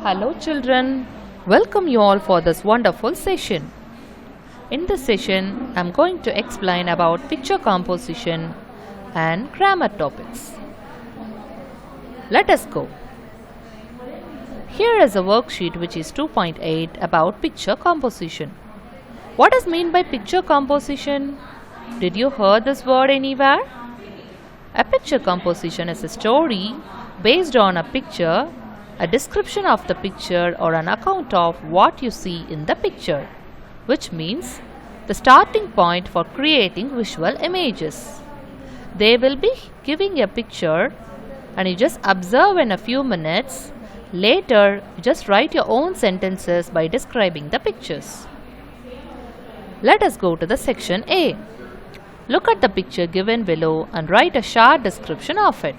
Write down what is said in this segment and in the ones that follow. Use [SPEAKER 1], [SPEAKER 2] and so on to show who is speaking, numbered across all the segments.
[SPEAKER 1] Hello children, welcome you all for this wonderful session. In this session, I am going to explain about picture composition and grammar topics. Let us go. Here is a worksheet which is 2.8 about picture composition. What is meant by picture composition? Did you hear this word anywhere? A picture composition is a story based on a picture, a description of the picture or an account of what you see in the picture, which means the starting point for creating visual images. They will be giving a picture and you just observe in a few minutes. Later, you just write your own sentences by describing the pictures. Let us go to the section A. Look at the picture given below and write a short description of it.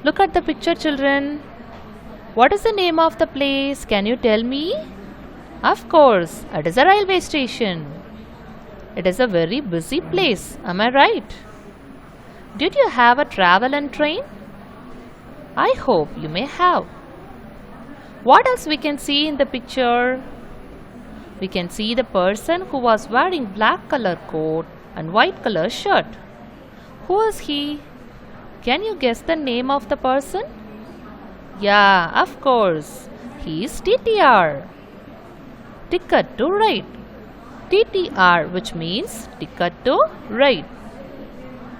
[SPEAKER 1] Look at the picture, children. What is the name of the place? Can you tell me? Of course, it is a railway station. It is a very busy place. Am I right? Did you have a travel and train? I hope you may have. What else we can see in the picture? We can see the person who was wearing black color coat and white color shirt. Who is he? Can you guess the name of the person? Yeah, of course. He is TTR. Ticket to ride. TTR, which means ticket to ride.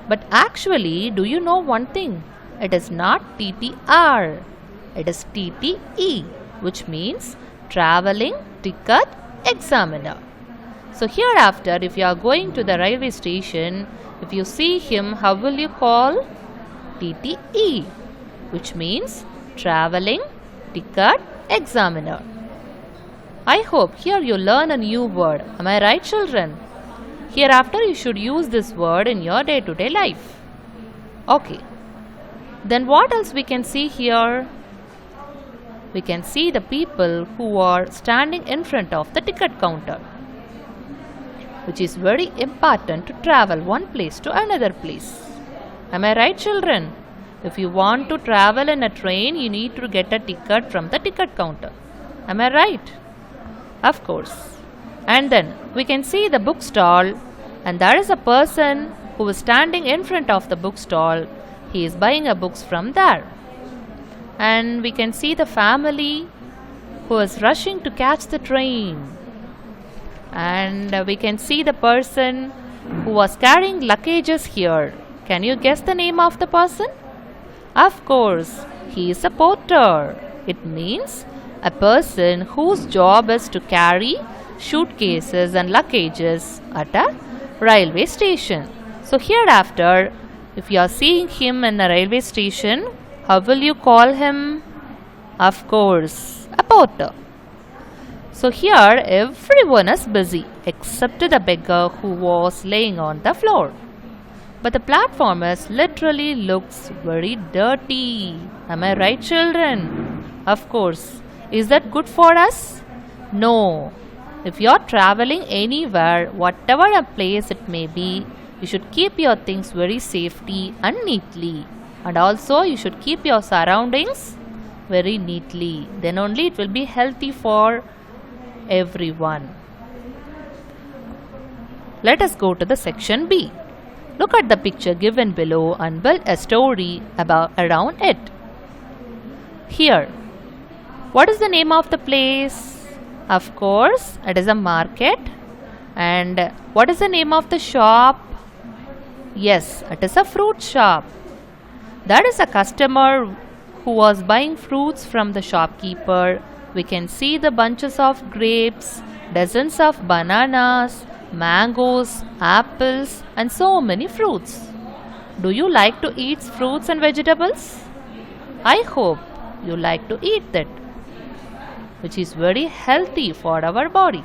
[SPEAKER 1] But actually, do you know one thing? It is not TTR. It is TTE, which means traveling ticket examiner. So hereafter, if you are going to the railway station, if you see him, how will you call? TTE, which means traveling ticket examiner. I hope here you learn a new word. Am I right, children? Hereafter, you should use this word in your day-to-day life. Okay. Then what else we can see here? We can see the people who are standing in front of the ticket counter, which is very important to travel one place to another place. Am I right, children? If you want to travel in a train, you need to get a ticket from the ticket counter. Am I right? Of course. And then we can see the bookstall, and there is a person who is standing in front of the bookstall. He is buying a books from there. And we can see the family who is rushing to catch the train. And we can see the person who was carrying luggages here. Can you guess the name of the person? Of course, he is a porter. It means a person whose job is to carry suitcases and luggages at a railway station. So hereafter, if you are seeing him in a railway station, how will you call him? Of course, a porter. So here everyone is busy except the beggar who was laying on the floor. But the platform is literally looks very dirty. Am I right, children? Of course. Is that good for us? No. If you are traveling anywhere, whatever a place it may be, you should keep your things very safely and neatly. And also you should keep your surroundings very neatly. Then only it will be healthy for everyone. Let us go to the section B. Look at the picture given below and build a story around it. Here, what is the name of the place? Of course, it is a market. And what is the name of the shop? Yes, it is a fruit shop. There is a customer who was buying fruits from the shopkeeper. We can see the bunches of grapes, dozens of bananas, mangoes, apples, and so many fruits. Do you like to eat fruits and vegetables? I hope you like to eat that, which is very healthy for our body.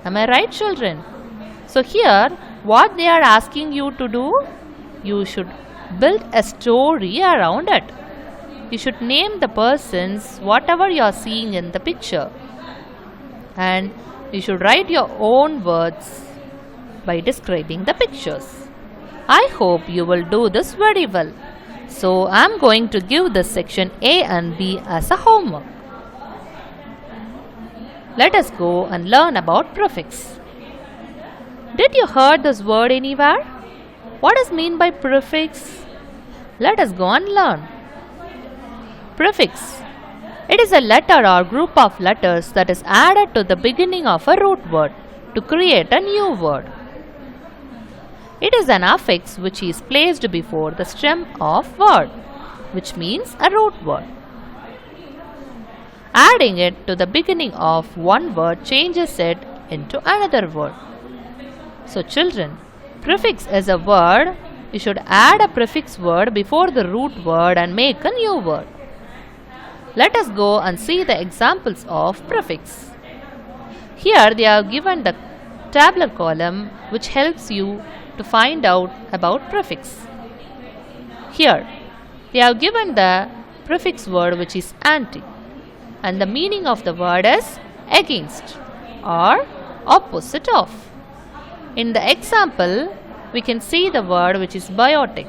[SPEAKER 1] Am I right, children? So here, what they are asking you to do, you should build a story around it. You should name the persons, whatever you are seeing in the picture. And you should write your own words by describing the pictures. I hope you will do this very well. So I am going to give this section A and B as a homework. Let us go and learn about prefix. Did you hear this word anywhere? What is meant by prefix? Let us go and learn. Prefix. It is a letter or group of letters that is added to the beginning of a root word to create a new word. It is an affix which is placed before the stem of word, which means a root word. Adding it to the beginning of one word changes it into another word. So children, prefix is a word. You should add a prefix word before the root word and make a new word. Let us go and see the examples of prefix. Here they are given the tabular column which helps you to find out about prefix. Here they have given the prefix word which is anti, and the meaning of the word is against or opposite of. In the example, we can see the word which is biotic.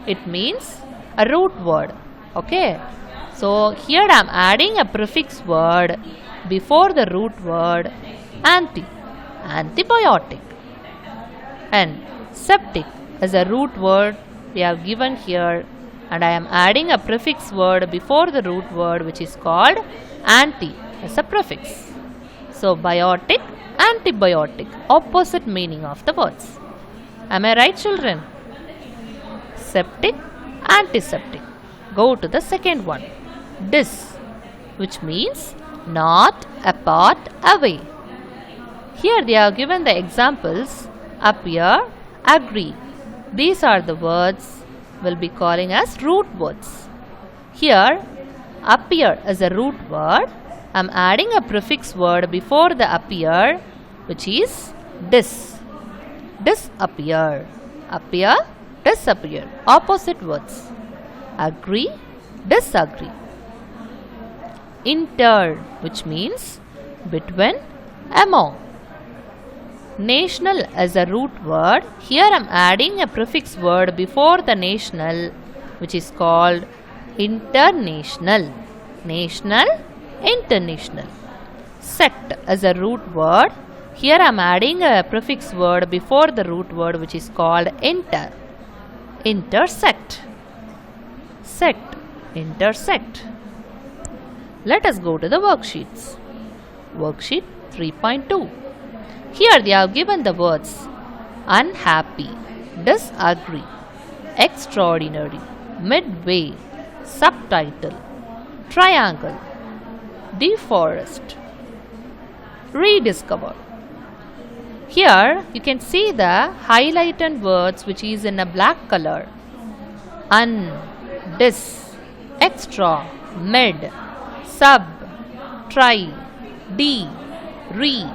[SPEAKER 1] It means a root word. Okay. So here I am adding a prefix word before the root word anti, antibiotic. And septic is a root word we have given here, and I am adding a prefix word before the root word which is called anti as a prefix. So biotic, antibiotic, opposite meaning of the words. Am I right, children? Septic, antiseptic. Go to the second one. Dis, which means not, apart, away. Here they are given the examples appear, agree. These are the words we'll be calling as root words. Here appear is a root word. I am adding a prefix word before the appear, which is dis. Disappear. Appear, disappear. Opposite words. Agree, disagree. Inter, which means between, among. National is a root word. Here I am adding a prefix word before the national, which is called international. National, international. Sect is a root word. Here I am adding a prefix word before the root word which is called inter. Intersect. Sect, intersect. Let us go to the worksheets. Worksheet 3.2. Here they have given the words unhappy, disagree, extraordinary, midway, subtitle, triangle, deforest, rediscover. Here you can see the highlighted words which is in a black color. Un, dis, extra, mid, sub, tri, de, re.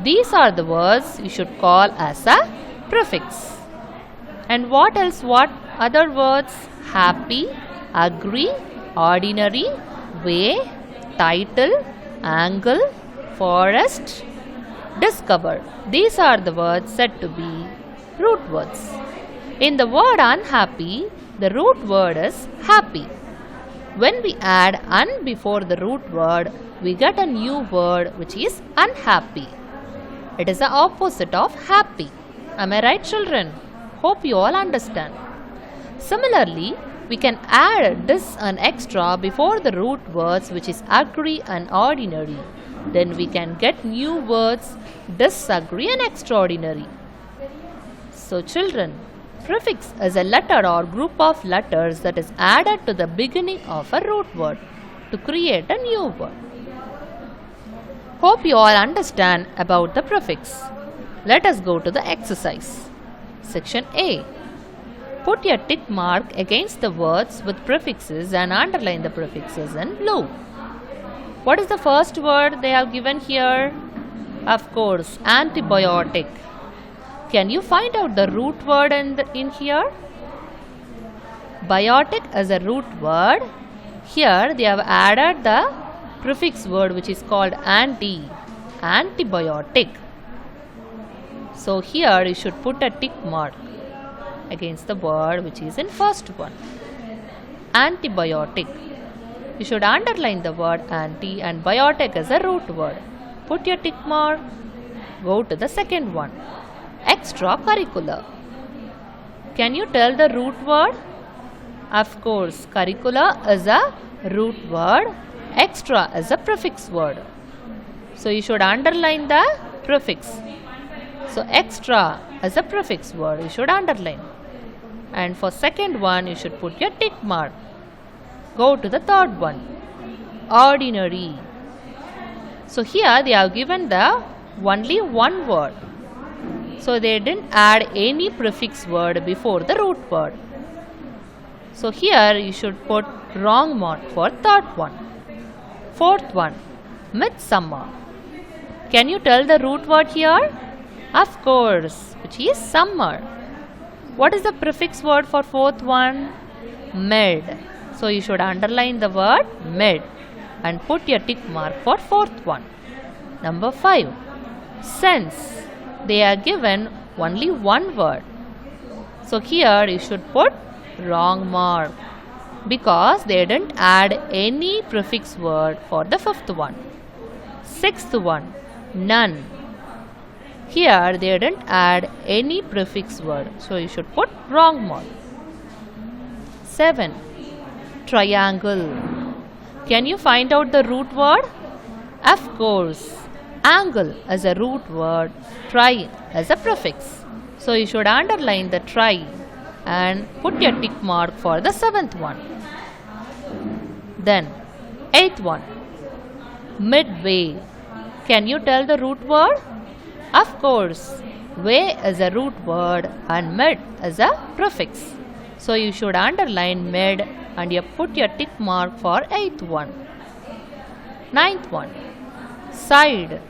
[SPEAKER 1] These are the words you should call as a prefix. And what else? What other words? Happy, agree, ordinary, way, title, angle, forest, discover. These are the words said to be root words. In the word unhappy, the root word is happy. When we add un before the root word, we get a new word which is unhappy. It is the opposite of happy. Am I right, children? Hope you all understand. Similarly, we can add dis and extra before the root words which is agree and ordinary. Then we can get new words disagree and extraordinary. So children, prefix is a letter or group of letters that is added to the beginning of a root word to create a new word. Hope you all understand about the prefix. Let us go to the exercise. Section A. Put a tick mark against the words with prefixes and underline the prefixes in blue. What is the first word they have given here? Of course, antibiotic. Can you find out the root word in here? Biotic is a root word. Here they have added the prefix word which is called anti, antibiotic. So here you should put a tick mark against the word which is in first one. antibiotic. You should underline the word anti and biotic as a root word. Put your tick mark. Go to the second one. Extracurricular. Can you tell the root word? Of course, curricular is a root word. Extra is a prefix word. So you should underline the prefix. So extra is a prefix word. You should underline. And for second one, you should put your tick mark. Go to the third one. Ordinary. So here they have given the only one word. So they didn't add any prefix word before the root word. So here you should put wrong mark for third one. Fourth one. Midsummer. Can you tell the root word here? Of course, which is summer. What is the prefix word for fourth one? Mid. So you should underline the word mid and put your tick mark for fourth one. Number 5. Sense. They are given only one word. So here you should put wrong mark because they didn't add any prefix word for the fifth one. Sixth one. None. Here they didn't add any prefix word. So you should put wrong mark. 7. Triangle. Can you find out the root word? Of course. Angle as a root word. Tri as a prefix. So you should underline the tri and put your tick mark for the seventh one. Then, eighth one. Midway. Can you tell the root word? Of course, way is a root word and mid is a prefix. So you should underline mid and you put your tick mark for eighth one. Ninth one. Side.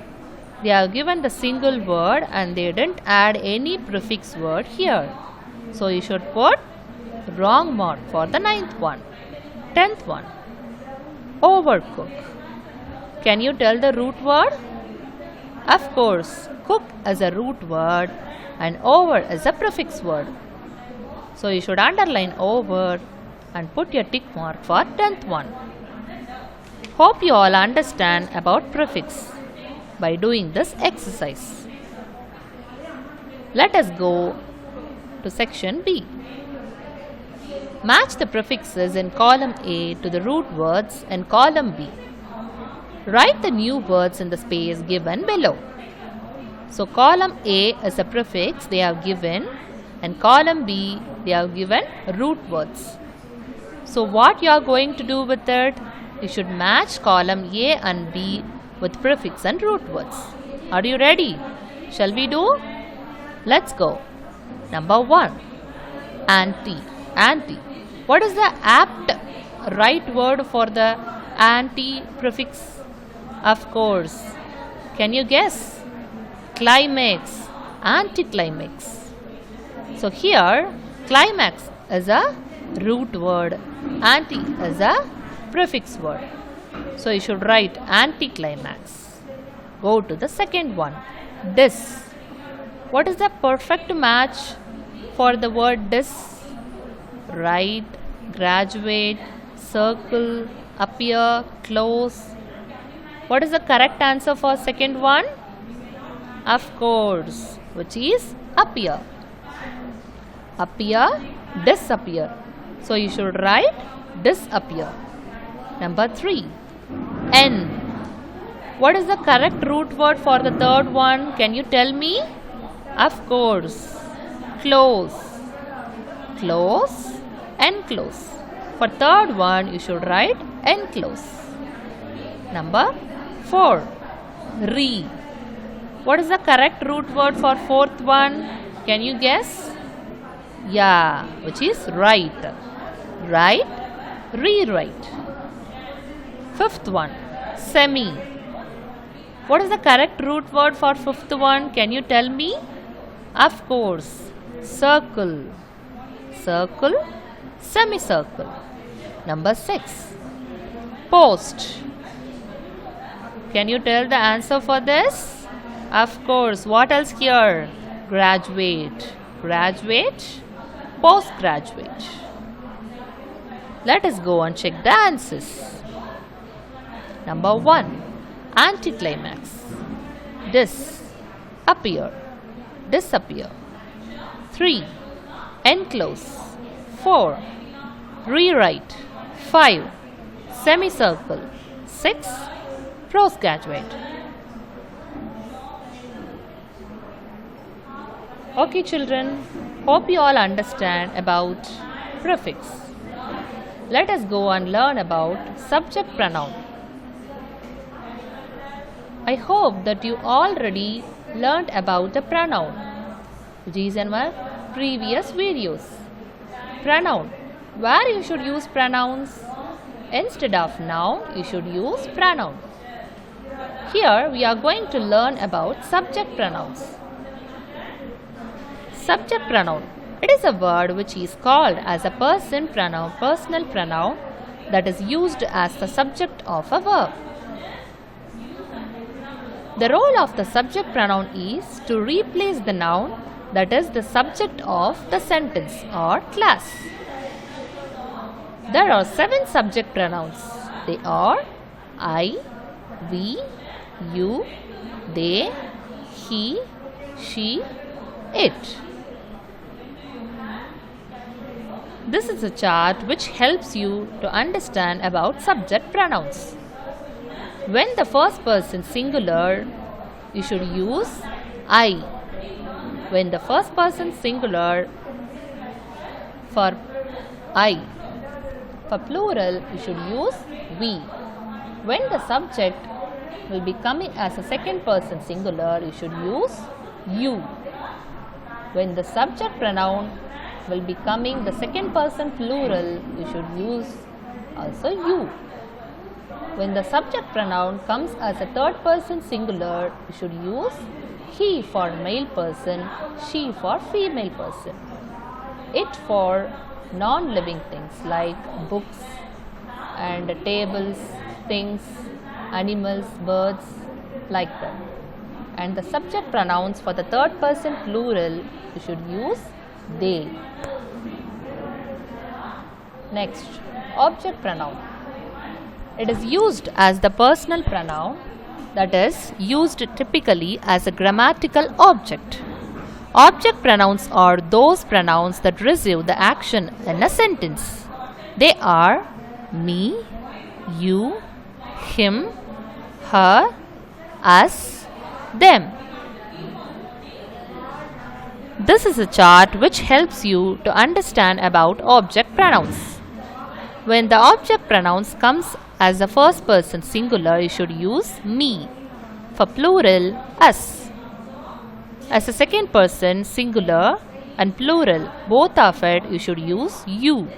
[SPEAKER 1] They are given the single word and they didn't add any prefix word here. So you should put wrong mark for the ninth one. 10th one. Overcook. Can you tell the root word? Of course, cook is a root word and over is a prefix word. So you should underline over and put your tick mark for 10th one. Hope you all understand about prefix by doing this exercise. Let us go to section B. Match the prefixes in column A to the root words in column B. Write the new words in the space given below. So column A is a prefix they have given and column B they have given root words. So what you are going to do with it? You should match column A and B with prefix and root words. Are you ready? Shall we do? Let's go. Number 1. Anti. Anti. What is the apt right word for the anti prefix? Of course. Can you guess? Climax. Anticlimax. So here climax is a root word. Anti is a prefix word. So you should write anticlimax. Go to the second one. Dis. What is the perfect match for the word dis? Write, graduate, circle, appear, close. What is the correct answer for second one? Of course, which is appear. Appear, disappear. So you should write disappear. Number 3. N. What is the correct root word for the third one? Can you tell me? Of course, close. Close, enclose. For third one, you should write enclose. Number 4. Re. What is the correct root word for fourth one? Can you guess? Yeah, which is write. Write, rewrite. Fifth one. Semi. What is the correct root word for fifth one? Can you tell me? Of course, circle. Circle, semicircle. Number 6. Post. Can you tell the answer for this? Of course, what else here? Graduate. Graduate, postgraduate. Let us go and check the answers. Number 1. Anticlimax. Appear, disappear. 3. Enclose. 4. Rewrite. 5. Semicircle. 6. Postgraduate. Okay children, hope you all understand about prefix. Let us go and learn about subject pronoun. I hope that you already learned about the pronoun, which is in our previous videos. Pronoun. Where you should use pronouns? Instead of noun, you should use pronoun. Here we are going to learn about subject pronouns. Subject pronoun. It is a word which is called as a person pronoun, personal pronoun that is used as the subject of a verb. The role of the subject pronoun is to replace the noun that is the subject of the sentence or class. There are 7 subject pronouns. They are I, we, you, they, he, she, it. This is a chart which helps you to understand about subject pronouns. When the first person singular, you should use I. When the first person singular for I. For plural, you should use we. When the subject will be coming as a second person singular, you should use you. When the subject pronoun will be coming the second person plural, you should use also you. When the subject pronoun comes as a third person singular, you should use he for male person, she for female person, it for non-living things like books and tables, things, animals, birds, like that. And the subject pronouns for the third person plural, you should use they. Next, object pronoun. It is used as the personal pronoun, that is used typically as a grammatical object. Object pronouns are those pronouns that receive the action in a sentence. They are me, you, him, her, us, them. This is a chart which helps you to understand about object pronouns. When the object pronouns comes as the first person singular, you should use me. For plural, us. As a second person singular and plural, both of it, you should use you.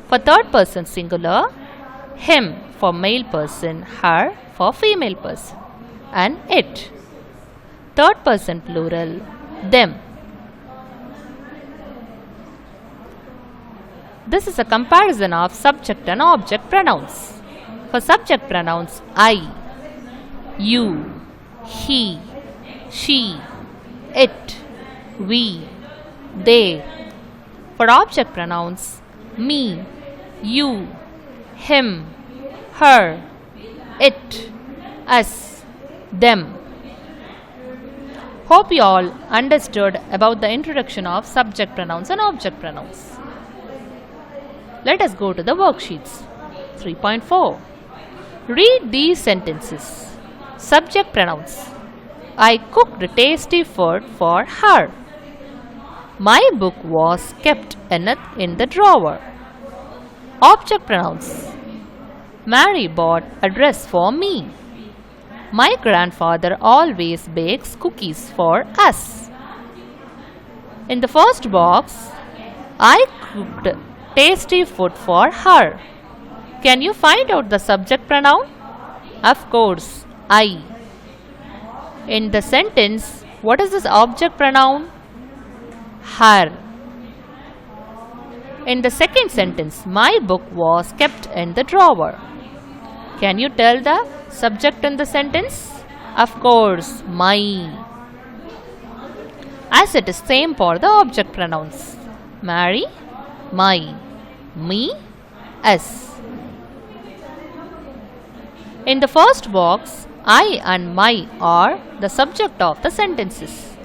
[SPEAKER 1] For third person singular, him for male person, her for female person, and it. Third person plural, them. This is a comparison of subject and object pronouns. For subject pronouns, I, you, he, she, it, we, they. For object pronouns, me, you, him, her, it, us, them. Hope you all understood about the introduction of subject pronouns and object pronouns. Let us go to the worksheets. 3.4. Read these sentences. Subject pronouns. I cooked tasty food for her. My book was kept in the drawer. Object pronouns. Mary bought a dress for me. My grandfather always bakes cookies for us. In the first box, I cooked tasty food for her. Can you find out the subject pronoun? Of course, I. In the sentence, what is this object pronoun? Her. In the second sentence, my book was kept in the drawer. Can you tell the subject in the sentence? Of course, my. As it is same for the object pronouns. Mary, my, me, S. In the first box, I and my are the subject of the sentences.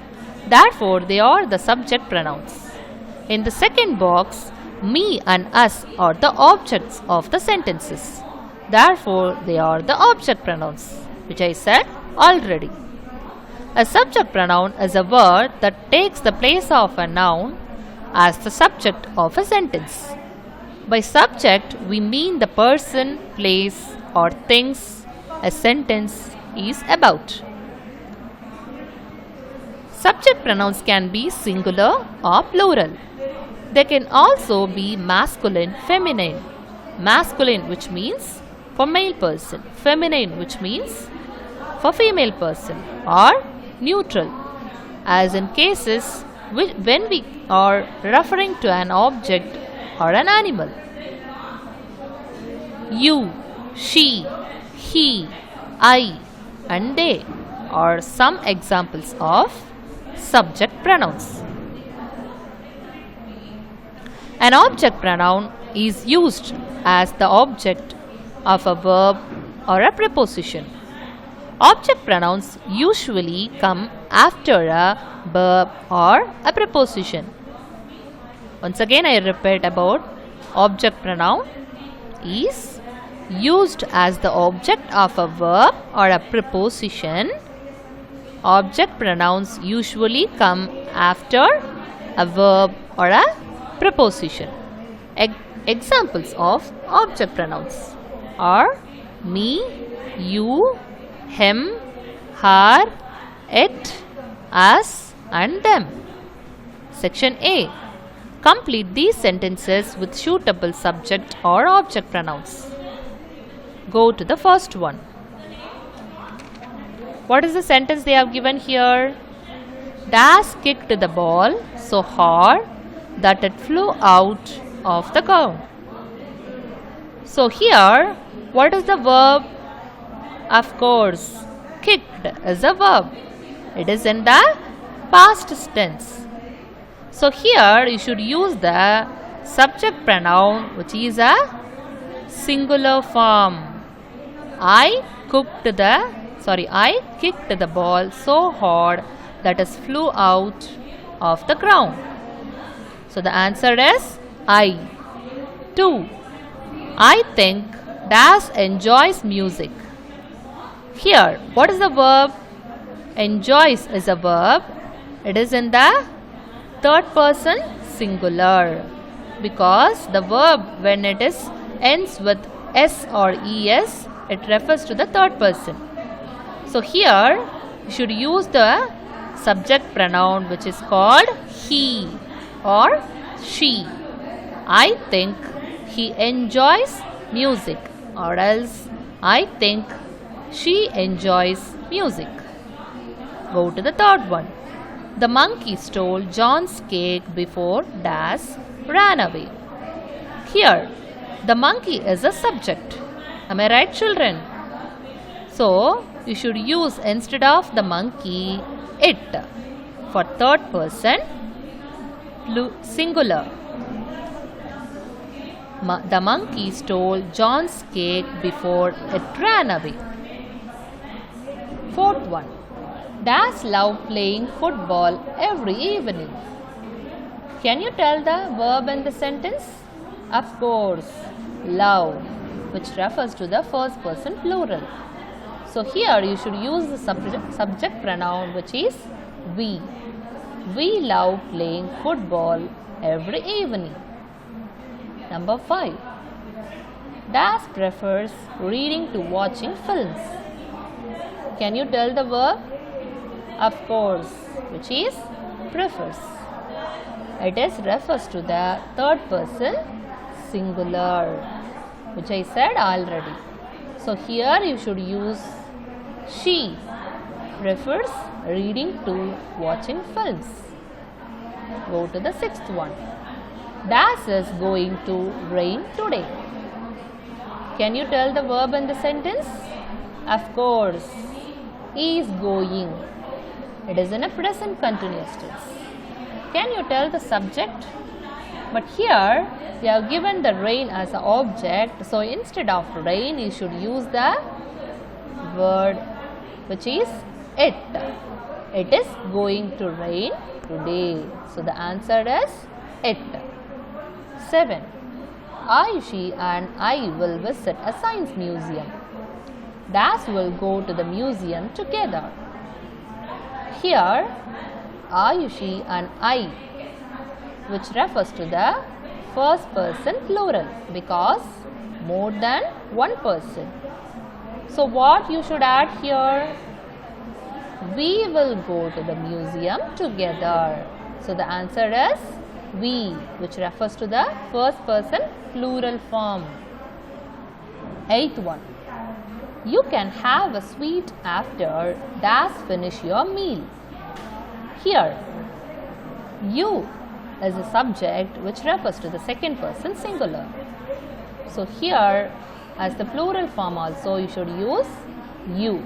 [SPEAKER 1] Therefore, they are the subject pronouns. In the second box, me and us are the objects of the sentences. Therefore, they are the object pronouns, which I said already. A subject pronoun is a word that takes the place of a noun as the subject of a sentence. By subject, we mean the person, place, or things a sentence is about. Subject pronouns can be singular or plural. They can also be masculine, feminine. Masculine, which means for male person, feminine, which means for female person, or neutral, as in cases when we are referring to an object or an animal. You, she, he, I, and they are some examples of subject pronouns. An object pronoun is used as the object of a verb or a preposition. Object pronouns usually come after a verb or a preposition. Once again, I repeat about object pronoun is used as the object of a verb or a preposition. Object pronouns usually come after a verb or a preposition. Examples of object pronouns are me, you, him, her, it, us, and them. Section A. Complete these sentences with suitable subject or object pronouns. Go to the first one. What is the sentence they have given here? Das kicked the ball so hard that it flew out of the ground. So here, what is the verb? Of course, kicked is a verb. It is in the past tense. So here you should use the subject pronoun, which is a singular form. I kicked the ball so hard that it flew out of the ground. So the answer is I. 2. I think Das enjoys music. Here, what is the verb? Enjoys is a verb. It is in the third person singular, because the verb, when it ends with s or es, it refers to the third person. So here you should use the subject pronoun, which is called he or she. I think he enjoys music, or else I think she enjoys music. Go to the third one. The monkey stole John's cake before Das ran away. Here, the monkey is a subject. Am I right, children? So, you should use, instead of the monkey, it for third person singular. The monkey stole John's cake before it ran away. Fourth one. Das love playing football every evening. Can you tell the verb in the sentence? Of course, love, which refers to the first person plural. So here you should use the subject pronoun, which is we. We love playing football every evening. Number 5. Das prefers reading to watching films. Can you tell the verb? Of course, which is prefers. It refers to the third person singular, which I said already. So here you should use she prefers reading to watching films. Go to the sixth one. Das is going to rain today. Can you tell the verb in the sentence? Of course, is going. It is in a present continuous tense. Can you tell the subject? But here we have given the rain as an object. So instead of rain, you should use the word which is it. It is going to rain today. So the answer is it. 7. Ayushi and I will visit a science museum. Dash will go to the museum together. Here, Ayushi and I, which refers to the first person plural because more than one person. So what you should add here? We will go to the museum together. So the answer is we, which refers to the first person plural form. 8th one. You can have a sweet after dash finish your meal. Here, you is a subject which refers to the second person singular. So here, as the plural form also, you should use you.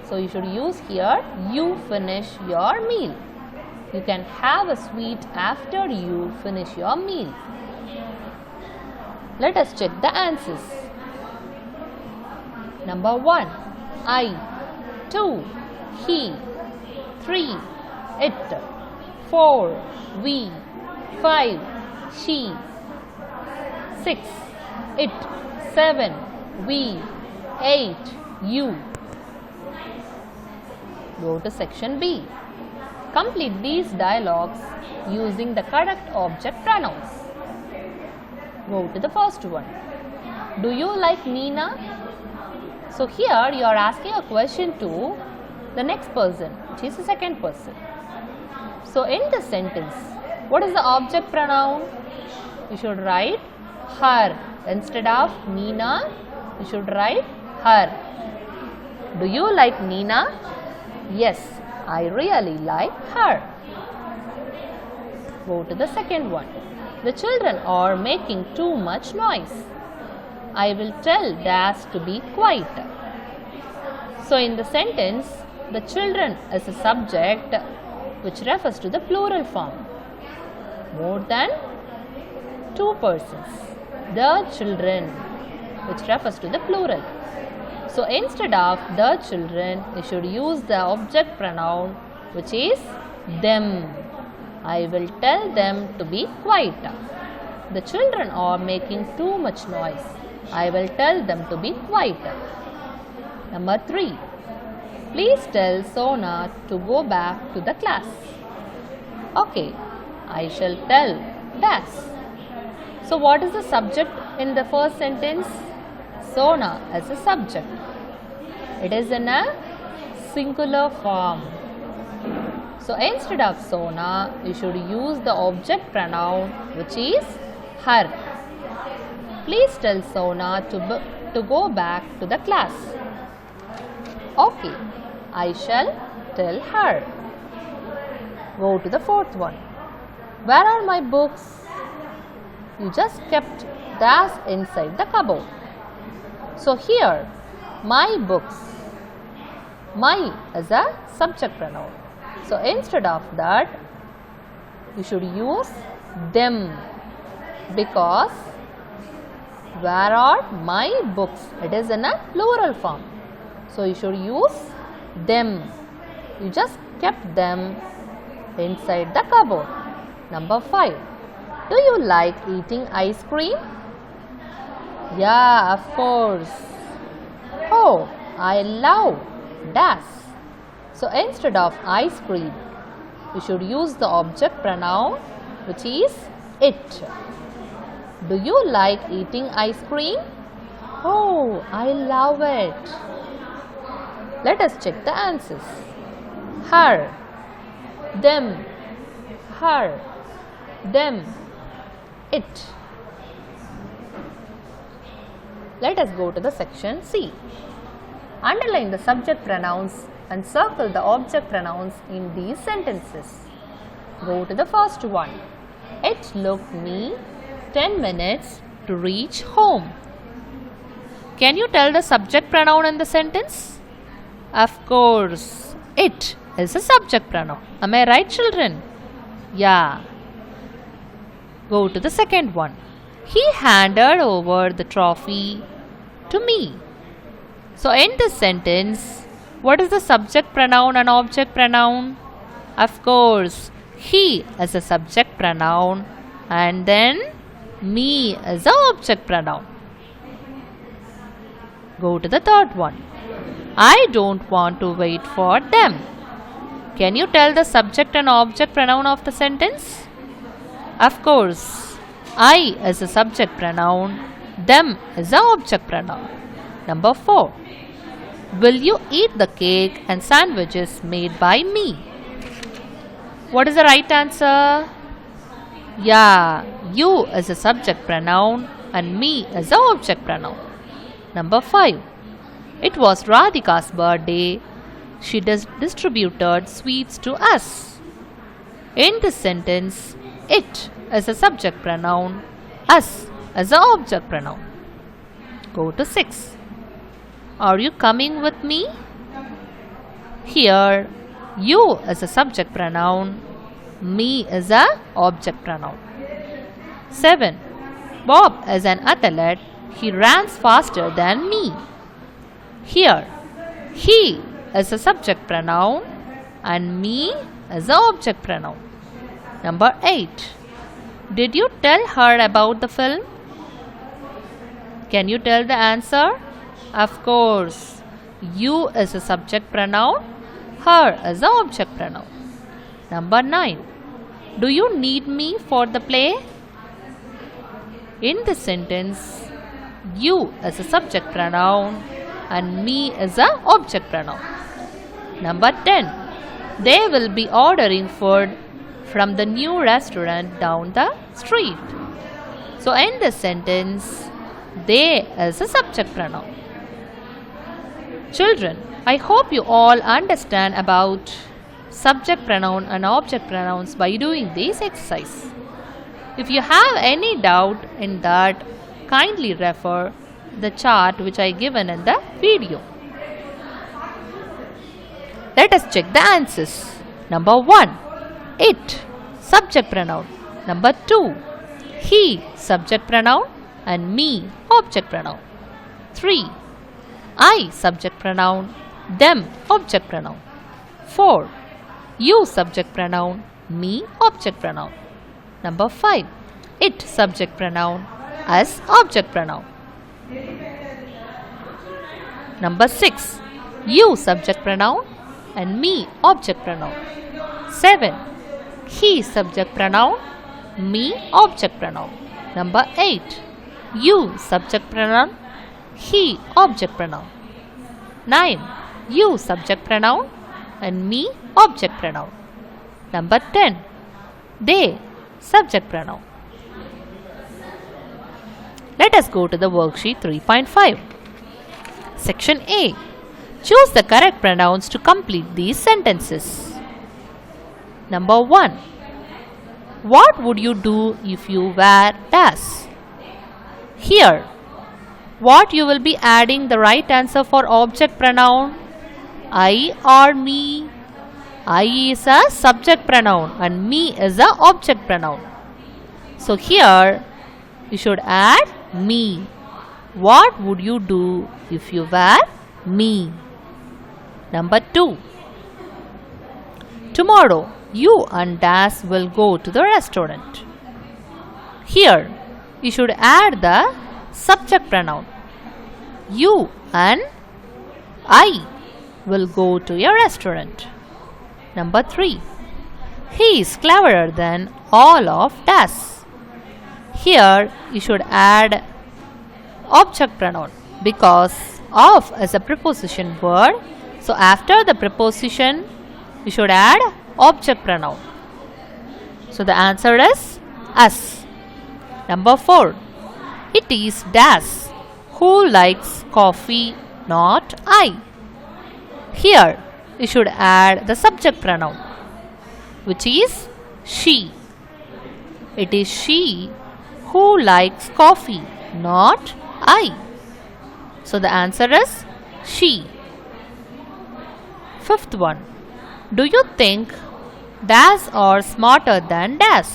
[SPEAKER 1] So you should use here, you finish your meal. You can have a sweet after you finish your meal. Let us check the answers. Number 1, I. 2, he. 3, it. 4, we. 5, she. 6, it. 7, we. 8, you. Go to section B. Complete these dialogues using the correct object pronouns. Go to the first one. Do you like Nina? So here you are asking a question to the next person, which is the second person. So in this sentence, what is the object pronoun? You should write her. Instead of Nina, you should write her. Do you like Nina? Yes, I really like her. Go to the second one. The children are making too much noise. I will tell Dash to be quiet. So in the sentence, the children is a subject which refers to the plural form. More than two persons. The children, which refers to the plural. So instead of the children, you should use the object pronoun which is them. I will tell them to be quiet. The children are making too much noise. I will tell them to be quiet. Number 3. Please tell Sona to go back to the class. Okay, I shall tell Dash. So what is the subject in the first sentence? Sona as a subject. It is in a singular form. So instead of Sona, you should use the object pronoun which is her. Please tell Sona to go back to the class. Okay, I shall tell her. Go to the fourth one. Where are my books? You just kept Dash inside the cupboard. So here, my books. My is a subject pronoun. So instead of that, you should use them because where are my books? It is in a plural form. So you should use them. You just kept them inside the cupboard. Number 5. Do you like eating ice cream? Yeah, of course. Oh, I love Dash. So instead of ice cream, you should use the object pronoun which is it. Do you like eating ice cream? Oh, I love it. Let us check the answers. Her, them, her, them, it. Let us go to the section C. Underline the subject pronouns and circle the object pronouns in these sentences. Go to the first one. It took me 10 minutes to reach home. Can you tell the subject pronoun in the sentence? Of course, it is a subject pronoun. Am I right, children? Yeah. Go to the second one. He handed over the trophy to me. So in this sentence, what is the subject pronoun and object pronoun? Of course, he is a subject pronoun and then me is the object pronoun. Go to the third one. I don't want to wait for them. Can you tell the subject and object pronoun of the sentence? Of course, I is a subject pronoun, them is the object pronoun. Number 4. Will you eat the cake and sandwiches made by me? What is the right answer? Yeah, you is a subject pronoun and me is the object pronoun. Number 5. It was Radhika's birthday. She distributed sweets to us. In this sentence, it is a subject pronoun, us is the object pronoun. Go to 6. Are you coming with me? Here, you is a subject pronoun, me is a object pronoun. 7. Bob is an athlete. He runs faster than me. Here, he is a subject pronoun and me is the object pronoun. Number 8. Did you tell her about the film? Can you tell the answer? Of course, you is a subject pronoun, her is the object pronoun. Number 9. Do you need me for the play? In this sentence, you is a subject pronoun and me is a object pronoun. Number 10. They will be ordering food from the new restaurant down the street. So in this sentence, they is a subject pronoun. Children, I hope you all understand about subject pronoun and object pronouns by doing this exercise. If you have any doubt in that, kindly refer the chart which I given in the video. Let us check the answers. Number 1. It, subject pronoun. Number 2. He, subject pronoun and me, object pronoun. 3. I, subject pronoun, them, object pronoun. 4. You, subject pronoun, me, object pronoun. Number 5. It, subject pronoun, us, object pronoun. Number 6. You, subject pronoun and me, object pronoun. 7. He, subject pronoun, me, object pronoun. Number 8. You, subject pronoun, he, object pronoun. 9. You, subject pronoun and me, object pronoun. Number 10. They, subject pronoun. Let us go to the worksheet 3.5. Section A. Choose the correct pronouns to complete these sentences. Number 1. What would you do if you were dash? Here, what you will be adding the right answer for object pronoun? I or me? I is a subject pronoun and me is a object pronoun. So here, you should add me. What would you do if you were me? Number 2. Tomorrow, you and Dash will go to the restaurant. Here, you should add the subject pronoun. You and I will go to a restaurant. Number 3. He is cleverer than all of Dash. Here, you should add object pronoun because of is a preposition word. So after the preposition, you should add object pronoun. So the answer is us. Number 4. It is Dash who likes coffee, not I. Here, you should add the subject pronoun, which is she. It is she who likes coffee, not I. So the answer is she. 5th one. Do you think Dash are smarter than Dash?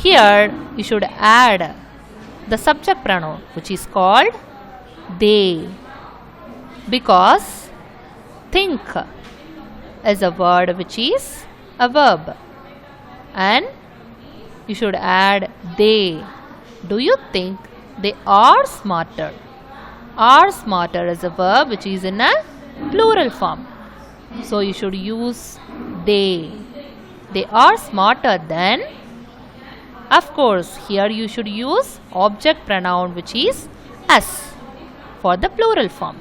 [SPEAKER 1] Here you should add the subject pronoun, which is called they, because think is a word which is a verb, and you should add they. Do you think they are smarter? Are smarter is a verb which is in a plural form, so you should use they. They are smarter than. Of course, here you should use object pronoun which is us for the plural form.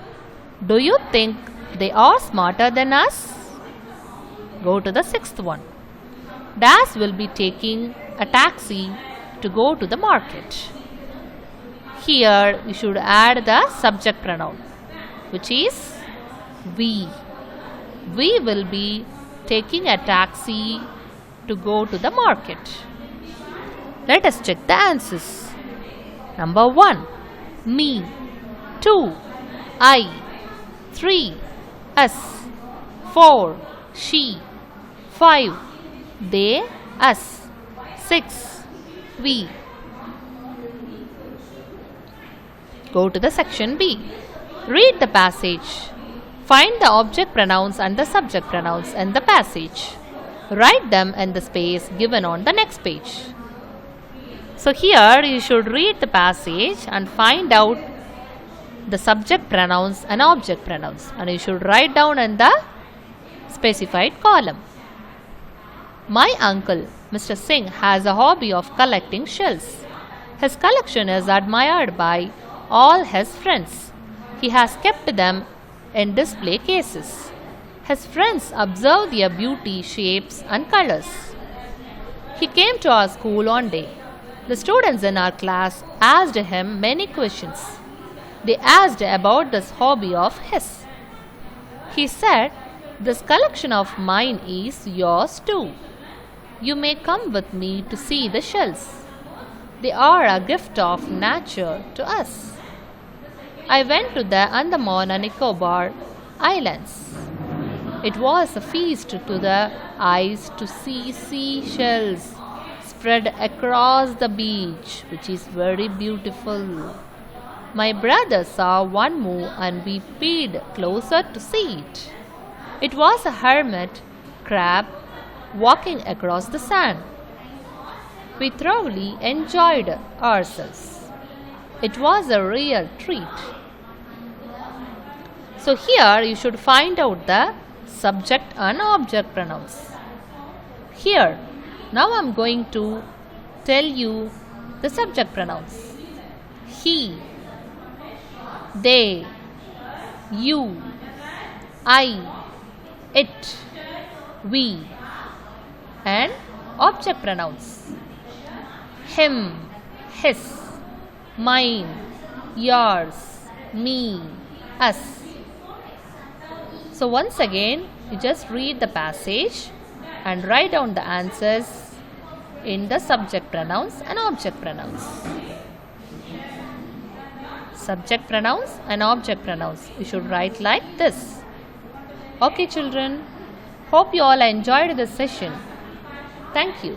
[SPEAKER 1] Do you think they are smarter than us? Go to the sixth one. Das will be taking a taxi to go to the market. Here you should add the subject pronoun, which is we. We will be taking a taxi to go to the market. Let us check the answers. Number 1, me. 2, I. 3, us. 4, she. 5, they, us. 6, we. Go to the section B. Read the passage. Find the object pronouns and the subject pronouns in the passage. Write them in the space given on the next page. So here you should read the passage and find out the subject pronouns and object pronouns, and you should write down in the specified column. My uncle, Mr. Singh, has a hobby of collecting shells. His collection is admired by all his friends. He has kept them in display cases. His friends observe their beauty, shapes and colors. He came to our school one day. The students in our class asked him many questions. They asked about this hobby of his. He said, "This collection of mine is yours too. You may come with me to see the shells. They are a gift of nature to us." I went to the Andaman and Nicobar Islands. It was a feast to the eyes to see seashells spread across the beach, which is very beautiful. My brother saw one move and we peered closer to see it. It was a hermit crab walking across the sand. We thoroughly enjoyed ourselves. It was a real treat. So here you should find out the subject and object pronouns. Here, now I am going to tell you the subject pronouns. He, they, you, I, it, we, and object pronouns. Him, his, mine, yours, me, us. So once again, you just read the passage and write down the answers in the subject pronouns and object pronouns. Subject pronouns and object pronouns. You should write like this. Okay children, hope you all enjoyed this session. Thank you.